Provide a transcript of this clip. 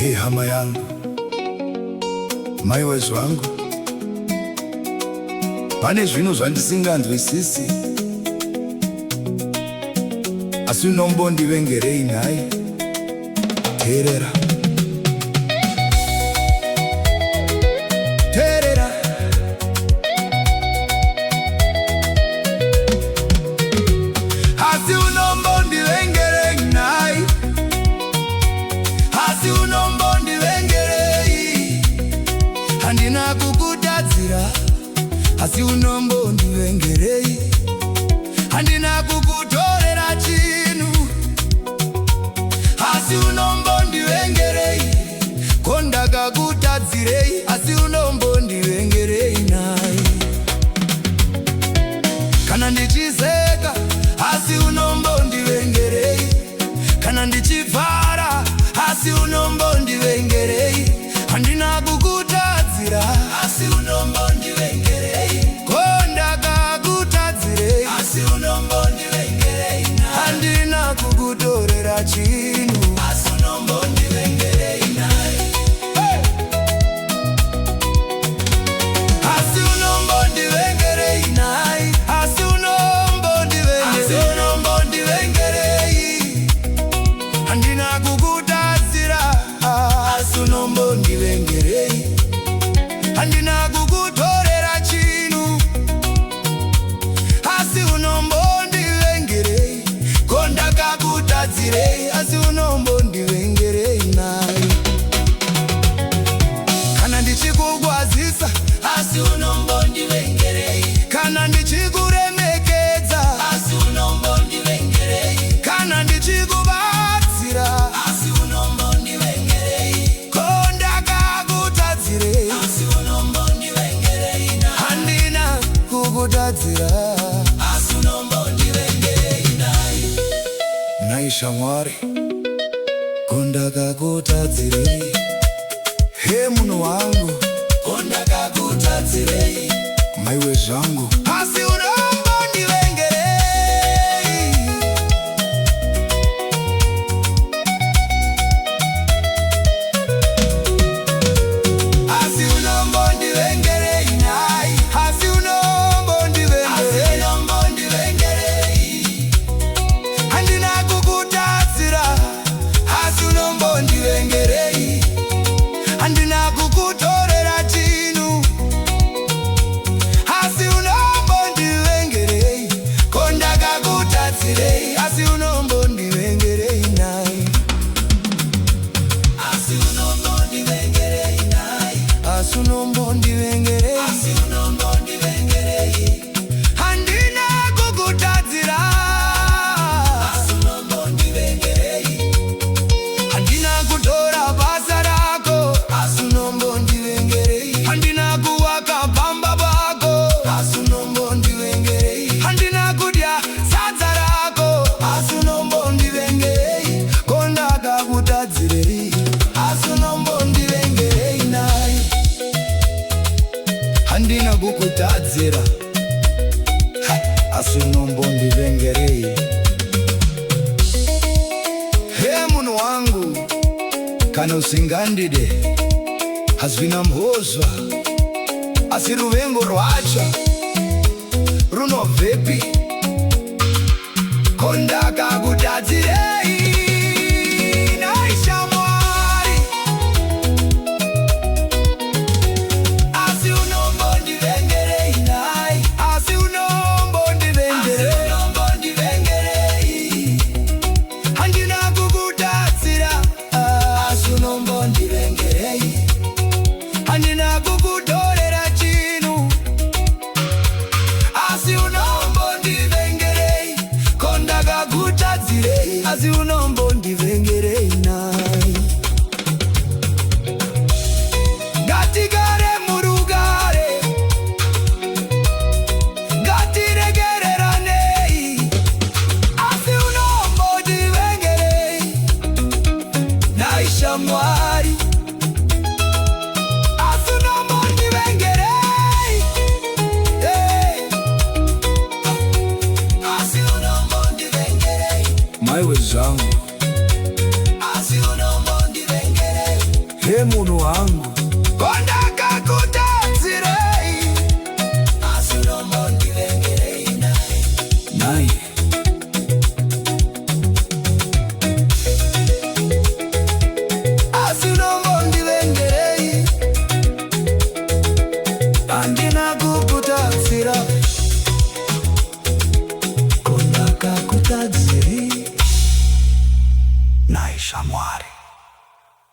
He hama yangu, mai wezi wangu, pane zvinhu zvandisinganzwisisi, asi unombondivengerei nhai. Teerera, teerera, asi unombondivengerei nhai, asi unombondivengerei. Handina kukutadzira, asi unombondivengerei. Handina kukutorera chinhu, asi unombondivengerei. Kondakakutadzirei, asi unombondivengerei nhai. Kana ndichizeka, asi unombondivengerei. Kana ndichivhara, asi unombondivengerei. Handina kukutadzira, asi unombondivengerei. Kondakakutadzirei, asi unombondivengerei. Handina kukutorera chinhu, asi unombondivengerei. Asi unombondivengerei nhai, asi unombondivengerei. Handina kukutadzira, asi unombondivengerei. Handina kukutorera chinhu, asi unombondivengerei. Kondakakutadzirei, asi unombondivengerei nhai. Kana ndichikugwazisa, asi unombondivengerei. Kana ndichikuremekedza, asi unombondivengerei. Kana ndichikubatsira, asi unombondivengerei. Kondakakutadzirei, asi unombondivengerei. Handina kukutadzira, asi unombondivengerei nhai. Nhai shamwari, kondakakutadzirei. He munhu wangu, kondakakutadzirei. Mai wezvangu, asi unombondivengerei. Asi unombondivengerei nhai, asi unombondivengerei. Handina kukutadzira, asi unombondivengerei. Handina kukutorera chinhu, asi unombondivengerei. Kondakakutadzirei, asi unombondivengerei nhai. Asi unombondivengerei nhai, asi unombondivengerei. Asi unombondivengerei. Handina kukutadzira, asi unombondivengerei. Handina kutora basa rako, asi unombondivengerei. Handina kuwaka pamba pako, asi unombondivengerei. Handina kudya sadza rako, asi unombondivengerei. Kondakakutadzirei, asi unombondivengerei nhai. Handina kukutadzira, asi unombondivengerei. He munhu wangu, kana usingandide, hazvina mhozva, asi ruvengo rwacho runobvepi? Kondakakutadzirei nhai shamwari, asi unombondivengerei nhai, asi unombondivengerei. Handina kukutadzira, asi unombondivengerei. Handina kukutorera chinhu, asi unombondivengerei. Kondakakutadzirei, asi unombondivengerei nhai. Ngatigare murugare, ngatiregereranei, asi unombondivengerei nhai shamwari. Asi unombondivengerei. Asi unombondivengerei. Mai wezvangu, asi unombondivengerei. He munhu wangu, konda